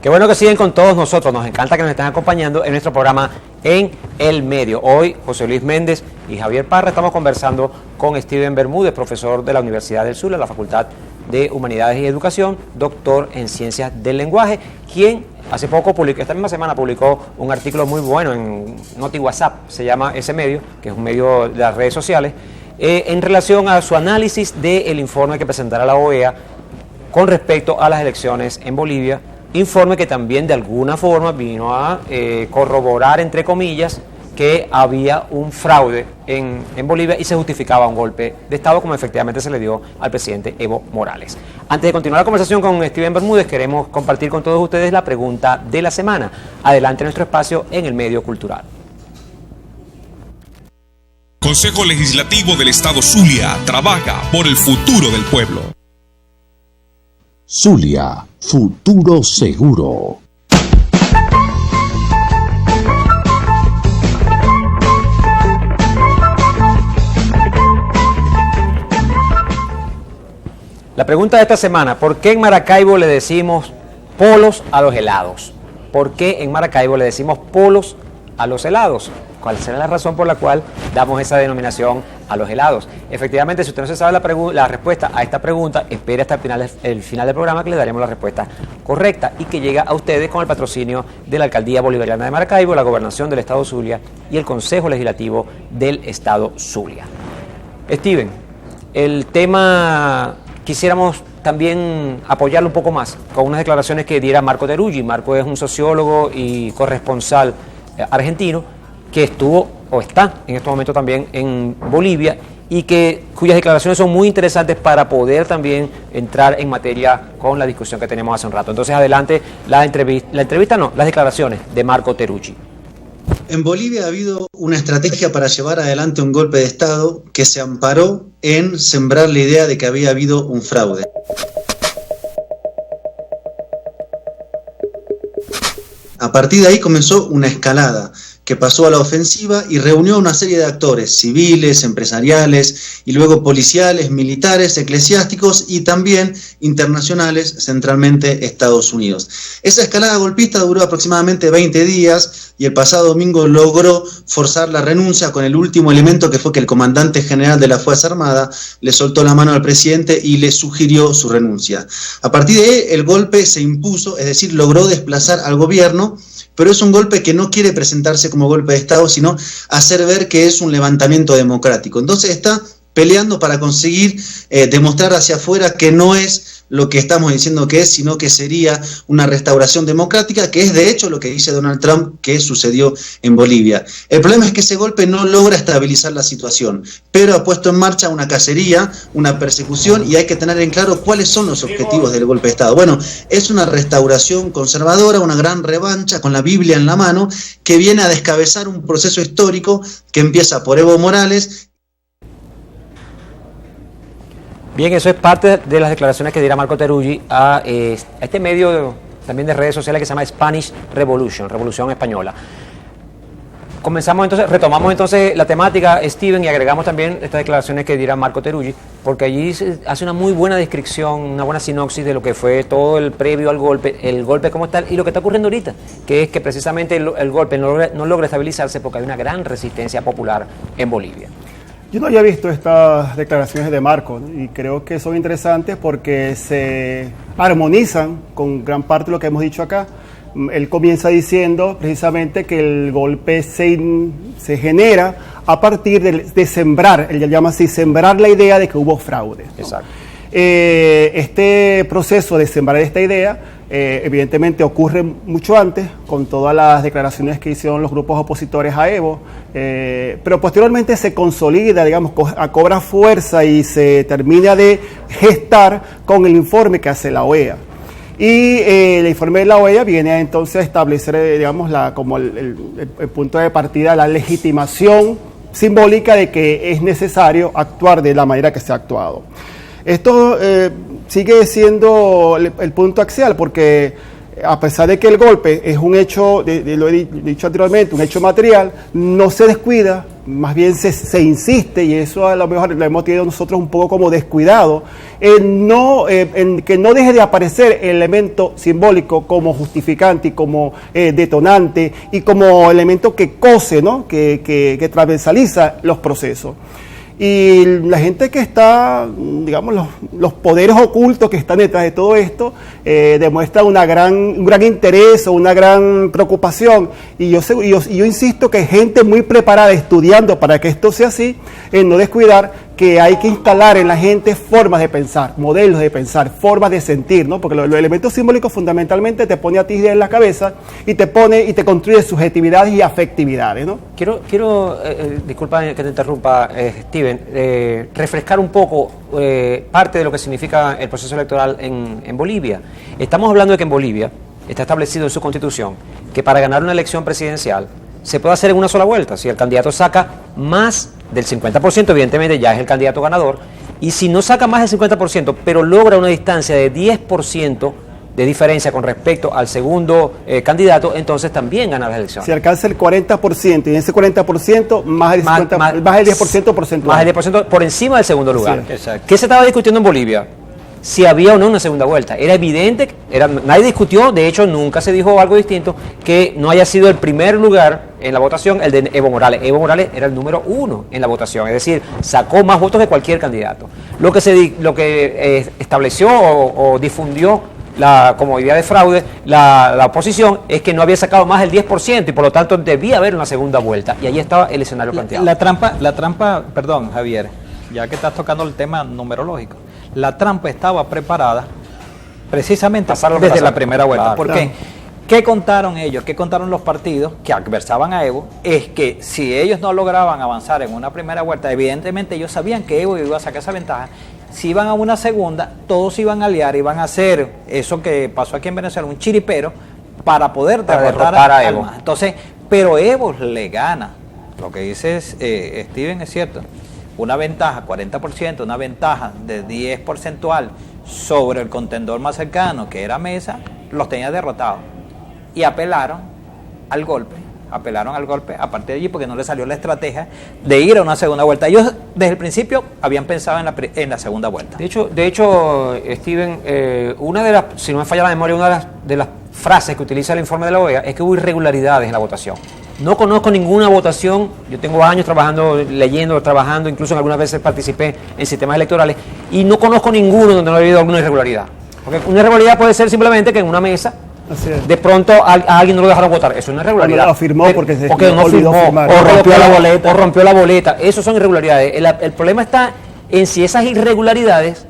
Qué bueno que siguen con todos nosotros, nos encanta que nos estén acompañando en nuestro programa En el Medio. Hoy, José Luis Méndez y Javier Parra estamos conversando con Steven Bermúdez, profesor de la Universidad del Zulia, la Facultad de Humanidades y Educación, doctor en Ciencias del Lenguaje, quien hace poco publicó, esta misma semana publicó un artículo muy bueno en Noti WhatsApp, se llama Ese Medio, que es un medio de las redes sociales, en relación a su análisis del informe que presentará la OEA con respecto a las elecciones en Bolivia, informe que también de alguna forma vino a corroborar, entre comillas, que había un fraude en Bolivia y se justificaba un golpe de Estado, como efectivamente se le dio al presidente Evo Morales. Antes de continuar la conversación con Steven Bermúdez, queremos compartir con todos ustedes la pregunta de la semana. Adelante nuestro espacio en el medio cultural. Consejo Legislativo del Estado Zulia trabaja por el futuro del pueblo. Zulia, futuro seguro. La pregunta de esta semana: ¿por qué en Maracaibo le decimos polos a los helados? ¿Por qué en Maracaibo le decimos polos a los helados? ¿Cuál será la razón por la cual damos esa denominación a los helados? Efectivamente, si usted no se sabe la respuesta a esta pregunta, espere hasta el final del programa, que le daremos la respuesta correcta y que llega a ustedes con el patrocinio de la Alcaldía Bolivariana de Maracaibo, la Gobernación del Estado Zulia y el Consejo Legislativo del Estado Zulia. Steven, el tema quisiéramos también apoyarlo un poco más con unas declaraciones que diera Marco Teruggi. Marco es un sociólogo y corresponsal argentino que estuvo o está en este momento también en Bolivia y cuyas declaraciones son muy interesantes para poder también entrar en materia con la discusión que tenemos hace un rato. Entonces, adelante las declaraciones de Marco Teruggi. En Bolivia ha habido una estrategia para llevar adelante un golpe de Estado que se amparó en sembrar la idea de que había habido un fraude. A partir de ahí comenzó una escalada que pasó a la ofensiva y reunió a una serie de actores civiles, empresariales y luego policiales, militares, eclesiásticos y también internacionales, centralmente Estados Unidos. Esa escalada golpista duró aproximadamente 20 días y el pasado domingo logró forzar la renuncia con el último elemento, que fue que el comandante general de la Fuerza Armada le soltó la mano al presidente y le sugirió su renuncia. A partir de ahí el golpe se impuso, es decir, logró desplazar al gobierno, pero es un golpe que no quiere presentarse como golpe de Estado, sino hacer ver que es un levantamiento democrático. Entonces está peleando para conseguir demostrar hacia afuera que no es lo que estamos diciendo que es, sino que sería una restauración democrática, que es de hecho lo que dice Donald Trump que sucedió en Bolivia. El problema es que ese golpe no logra estabilizar la situación, pero ha puesto en marcha una cacería, una persecución, y hay que tener en claro cuáles son los objetivos del golpe de Estado. Bueno, es una restauración conservadora, una gran revancha con la Biblia en la mano, que viene a descabezar un proceso histórico que empieza por Evo Morales. Bien, eso es parte de las declaraciones que dirá Marco Teruggi a este medio también de redes sociales que se llama Spanish Revolution, Revolución Española. Retomamos entonces la temática, Steven, y agregamos también estas declaraciones que dirá Marco Teruggi, porque allí se hace una muy buena descripción, una buena sinopsis de lo que fue todo el previo al golpe, el golpe como tal, y lo que está ocurriendo ahorita, que es que precisamente el golpe no logra estabilizarse porque hay una gran resistencia popular en Bolivia. Yo no había visto estas declaraciones de Marco y creo que son interesantes porque se armonizan con gran parte de lo que hemos dicho acá. Él comienza diciendo precisamente que el golpe se genera a partir de sembrar, él llama así, sembrar la idea de que hubo fraude, ¿no? Exacto. Este proceso de sembrar esta idea evidentemente ocurre mucho antes, con todas las declaraciones que hicieron los grupos opositores a Evo, pero posteriormente se consolida, digamos, cobra fuerza y se termina de gestar con el informe que hace la OEA. Y el informe de la OEA viene entonces a establecer, digamos, como el punto de partida, la legitimación simbólica de que es necesario actuar de la manera que se ha actuado. Esto sigue siendo el punto axial, porque a pesar de que el golpe es un hecho, lo he dicho anteriormente, un hecho material, no se descuida más bien se insiste, y eso a lo mejor lo hemos tenido nosotros un poco como descuidado, en que no deje de aparecer el elemento simbólico como justificante y como detonante y como elemento que cose, ¿no? que transversaliza los procesos. Y la gente que está, digamos, los poderes ocultos que están detrás de todo esto, demuestran un gran interés o una gran preocupación. Y yo insisto que hay gente muy preparada estudiando para que esto sea así, en no descuidar que hay que instalar en la gente formas de pensar, modelos de pensar, formas de sentir, ¿no? Porque los elementos simbólicos fundamentalmente te pone a ti en la cabeza y te construye subjetividades y afectividades, ¿no? Quiero disculpa que te interrumpa, Steven, refrescar un poco parte de lo que significa el proceso electoral en Bolivia. Estamos hablando de que en Bolivia está establecido en su constitución que para ganar una elección presidencial se puede hacer en una sola vuelta. Si el candidato saca más del 50%, evidentemente ya es el candidato ganador, y si no saca más del 50%, pero logra una distancia de 10% de diferencia con respecto al segundo candidato, entonces también gana las elecciones. Si alcanza el 40%, y en ese 40% más el 10% porcentual. Más el 10% por encima del segundo lugar. Sí, exacto. ¿Qué se estaba discutiendo en Bolivia? Si había o no una segunda vuelta. Era evidente, nadie discutió, de hecho nunca se dijo algo distinto, que no haya sido el primer lugar en la votación el de Evo Morales. Evo Morales era el número 1 en la votación, es decir, sacó más votos que cualquier candidato. Lo que estableció o difundió como idea de fraude la oposición es que no había sacado más del 10% y por lo tanto debía haber una segunda vuelta, y ahí estaba el escenario planteado. La trampa, perdón, Javier, ya que estás tocando el tema numerológico, la trampa estaba preparada precisamente desde la primera vuelta. Claro, porque claro. ¿qué contaron ellos? ¿Qué contaron los partidos que adversaban a Evo? Es que si ellos no lograban avanzar en una primera vuelta, evidentemente ellos sabían que Evo iba a sacar esa ventaja. Si iban a una segunda, todos iban a aliar, iban a hacer eso que pasó aquí en Venezuela, un chiripero, para poder derrotar a Evo. Entonces, pero Evo le gana. Lo que dice Steven es cierto. Una ventaja, 40%, una ventaja de 10 porcentual sobre el contendor más cercano, que era Mesa, los tenía derrotados. Y apelaron al golpe a partir de allí, porque no les salió la estrategia de ir a una segunda vuelta. Ellos desde el principio habían pensado en la segunda vuelta. De hecho, Steven, si no me falla la memoria, una de las frases que utiliza el informe de la OEA es que hubo irregularidades en la votación. No conozco ninguna votación, yo tengo años trabajando, incluso algunas veces participé en sistemas electorales, y no conozco ninguno donde no haya habido alguna irregularidad. Porque una irregularidad puede ser simplemente que en una mesa de pronto a alguien no lo dejaron votar. Eso es una irregularidad. No lo firmó porque no olvidó firmó, firmar. o rompió la boleta. Eso son irregularidades. El problema está en si esas irregularidades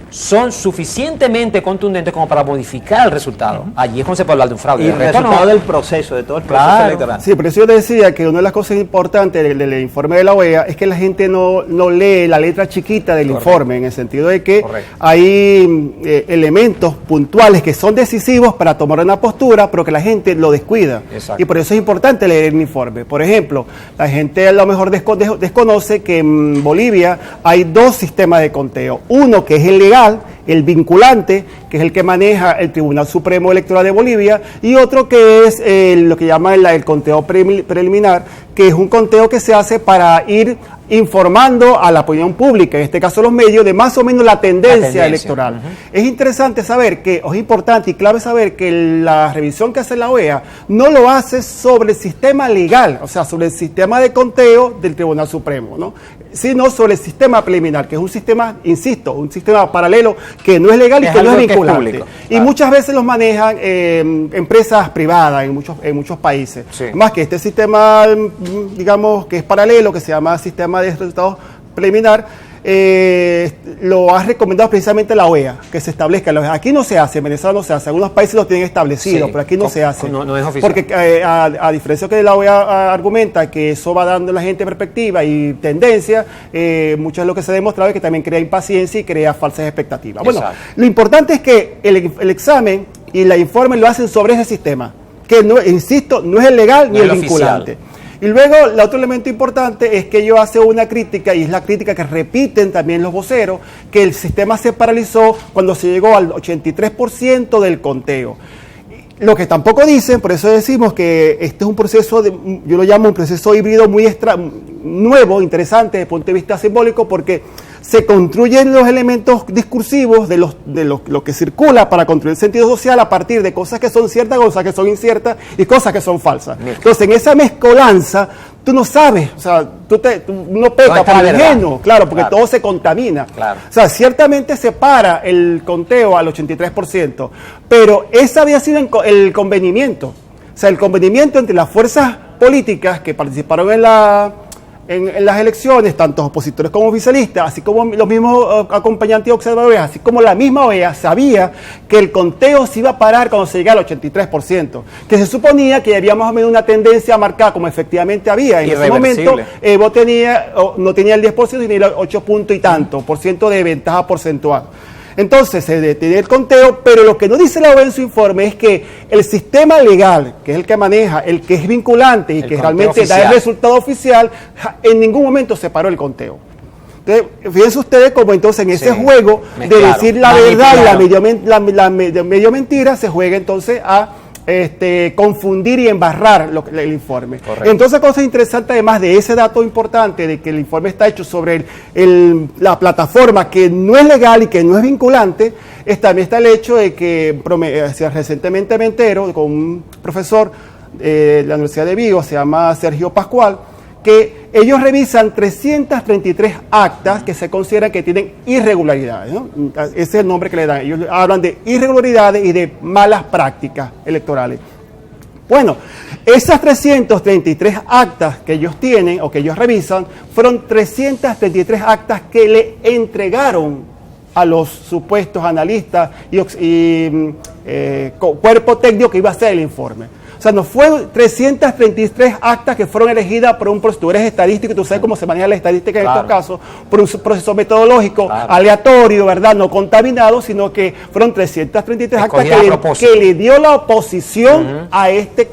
son suficientemente contundentes como para modificar el resultado. Allí es cuando se puede hablar de un fraude. Y el resultado del proceso, de todo el proceso electoral. Sí, pero eso yo decía que una de las cosas importantes del informe de la OEA es que la gente no lee la letra chiquita del informe, en el sentido de que hay elementos puntuales que son decisivos para tomar una postura, pero que la gente lo descuida. Exacto. Y por eso es importante leer el informe. Por ejemplo, la gente a lo mejor desconoce que en Bolivia hay 2 sistemas de conteo. Uno que es el legal, el vinculante, que es el que maneja el Tribunal Supremo Electoral de Bolivia, y otro que es lo que llama el conteo preliminar, que es un conteo que se hace para ir informando a la opinión pública, en este caso los medios, de más o menos la tendencia electoral. Uh-huh. Es interesante saber que, o es importante y clave saber que la revisión que hace la OEA no lo hace sobre el sistema legal, o sea, sobre el sistema de conteo del Tribunal Supremo, ¿no? Sino sobre el sistema preliminar, que es un sistema, insisto, un sistema paralelo que no es legal y que no es vinculante. Público, y muchas veces los manejan empresas privadas en muchos países. Sí. Más que este sistema, digamos, que es paralelo, que se llama sistema de resultados preliminar, lo ha recomendado precisamente la OEA, que se establezca. Aquí no se hace, en Venezuela no se hace, algunos países lo tienen establecido, sí, pero aquí no se hace. No es oficial. Porque a diferencia que la OEA argumenta que eso va dando a la gente perspectiva y tendencia, mucho de lo que se ha demostrado es que también crea impaciencia y crea falsas expectativas. Exacto. Bueno, lo importante es que el examen y la informe lo hacen sobre ese sistema, que no, insisto, no es el legal ni el vinculante. Oficial. Y luego, el otro elemento importante es que ellos hacen una crítica, y es la crítica que repiten también los voceros, que el sistema se paralizó cuando se llegó al 83% del conteo. Lo que tampoco dicen, por eso decimos que este es un proceso, yo lo llamo un proceso híbrido muy nuevo, interesante desde el punto de vista simbólico, porque se construyen los elementos discursivos de lo que circula para construir el sentido social a partir de cosas que son ciertas, cosas que son inciertas y cosas que son falsas. Entonces, en esa mezcolanza, tú no sabes, o sea, no peca por el ingenuo, claro, porque todo se contamina. Claro. O sea, ciertamente se para el conteo al 83%, pero ese había sido el convenimiento. O sea, el convenimiento entre las fuerzas políticas que participaron en las elecciones, tanto opositores como oficialistas, así como los mismos acompañantes y observadores, así como la misma OEA, sabía que el conteo se iba a parar cuando se llegara al 83%, que se suponía que había más o menos una tendencia marcada, como efectivamente había. En ese momento, Evo no tenía el 10%, sino el 8 punto y tanto por ciento de ventaja porcentual. Entonces se detiene el conteo, pero lo que no dice la OEA en su informe es que el sistema legal, que es el que maneja, el que es vinculante y que realmente da el resultado oficial, en ningún momento se paró el conteo. Entonces, fíjense ustedes como entonces en ese juego de decir la verdad y la medio mentira, se juega entonces a confundir y embarrar el informe. Correcto. Entonces, cosa interesante, además de ese dato importante de que el informe está hecho sobre la plataforma que no es legal y que no es vinculante, también está el hecho de que recientemente me entero con un profesor de la Universidad de Vigo, se llama Sergio Pascual, que ellos revisan 333 actas que se consideran que tienen irregularidades, ¿no? Ese es el nombre que le dan. Ellos hablan de irregularidades y de malas prácticas electorales. Bueno, esas 333 actas que ellos tienen o que ellos revisan fueron 333 actas que le entregaron a los supuestos analistas y cuerpo técnico que iba a hacer el informe. O sea, no fue 333 actas que fueron elegidas por un proceso. Tú eres estadístico y tú sabes cómo se maneja la estadística en estos casos, por un proceso metodológico aleatorio, ¿verdad? No contaminado, sino que fueron 333 actas que le dio la oposición a este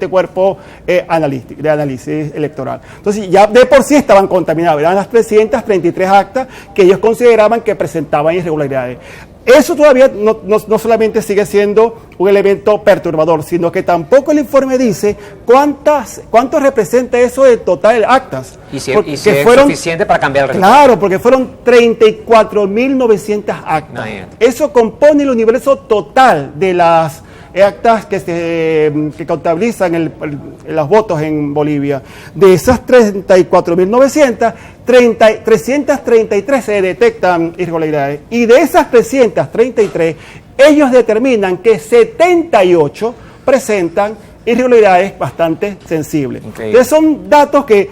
cuerpo de análisis electoral. Entonces, ya de por sí estaban contaminados. Eran las 333 actas que ellos consideraban que presentaban irregularidades. Eso todavía no solamente sigue siendo un elemento perturbador, sino que tampoco el informe dice cuánto representa eso del total de actas. Y si es suficiente para cambiar el resultado. Claro, porque fueron 34.900 actas. Eso compone el universo total de las actas que contabilizan los votos en Bolivia. De esas 34.900, 333 se detectan irregularidades. Y de esas 333, ellos determinan que 78 presentan irregularidades bastante sensibles. Entonces son datos que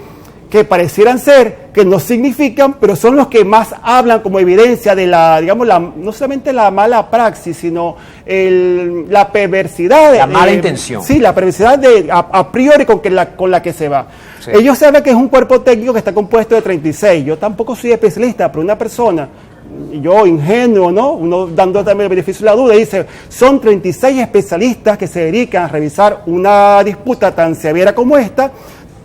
parecieran ser, que no significan, pero son los que más hablan como evidencia de no solamente la mala praxis, sino la perversidad. La mala intención. Sí, la perversidad a priori con la que se va. Sí. Ellos saben que es un cuerpo técnico que está compuesto de 36. Yo tampoco soy especialista, pero una persona, yo ingenuo, ¿no? Uno dando también el beneficio de la duda, dice, son 36 especialistas que se dedican a revisar una disputa tan severa como esta,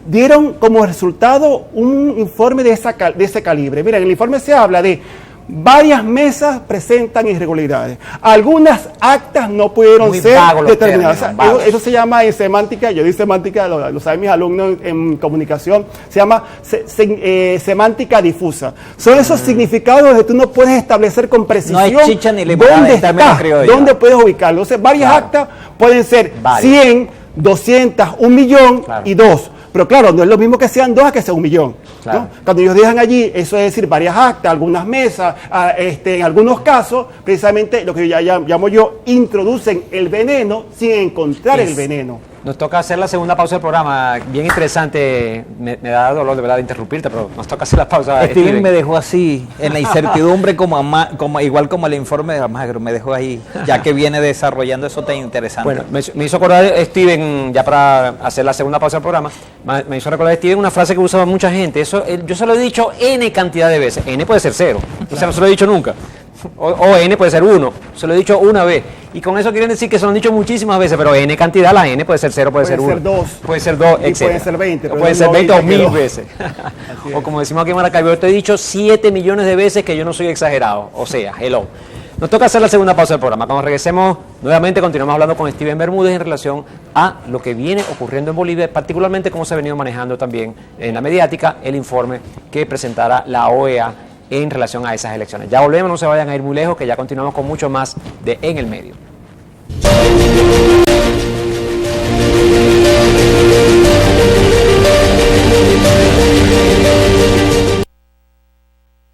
dieron como resultado un informe de ese calibre. Miren, en el informe se habla de varias mesas presentan irregularidades. Algunas actas no pudieron ser determinadas. Eso se llama en semántica, yo digo semántica, lo saben mis alumnos en comunicación, se llama semántica difusa. Son esos significados donde tú no puedes establecer con precisión dónde puedes ubicarlo. Entonces, varias actas pueden ser 100, 200, 1 millón y 2. Pero claro, no es lo mismo que sean 2 a que sea 1 millón. Claro. ¿No? Cuando ellos dejan allí, eso es decir, varias actas, algunas mesas, en algunos casos, precisamente lo que llamo yo, introducen el veneno sin encontrar el veneno. Nos toca hacer la segunda pausa del programa, bien interesante, me da dolor de verdad de interrumpirte, pero nos toca hacer la pausa. Steven me dejó así, en la incertidumbre, igual como el informe de Almagro, me dejó ahí, ya que viene desarrollando eso tan interesante. Bueno, me hizo acordar Steven, ya para hacer la segunda pausa del programa, me hizo recordar Steven una frase que usaba mucha gente, eso yo se lo he dicho N cantidad de veces, N puede ser 0, o sea, no se lo he dicho nunca. O N puede ser 1, se lo he dicho una vez. Y con eso quieren decir que se lo han dicho muchísimas veces, pero N cantidad, la N puede ser 0, puede ser 1. Puede ser 2, etc. Puede ser 20. Puede ser 20 o 1000 veces. O como decimos aquí en Maracaibo, yo te he dicho 7 millones de veces que yo no soy exagerado. O sea, hello. Nos toca hacer la segunda pausa del programa. Cuando regresemos nuevamente continuamos hablando con Steven Bermúdez en relación a lo que viene ocurriendo en Bolivia, particularmente cómo se ha venido manejando también en la mediática el informe que presentará la OEA en relación a esas elecciones. Ya volvemos, no se vayan a ir muy lejos, que ya continuamos con mucho más de En el Medio.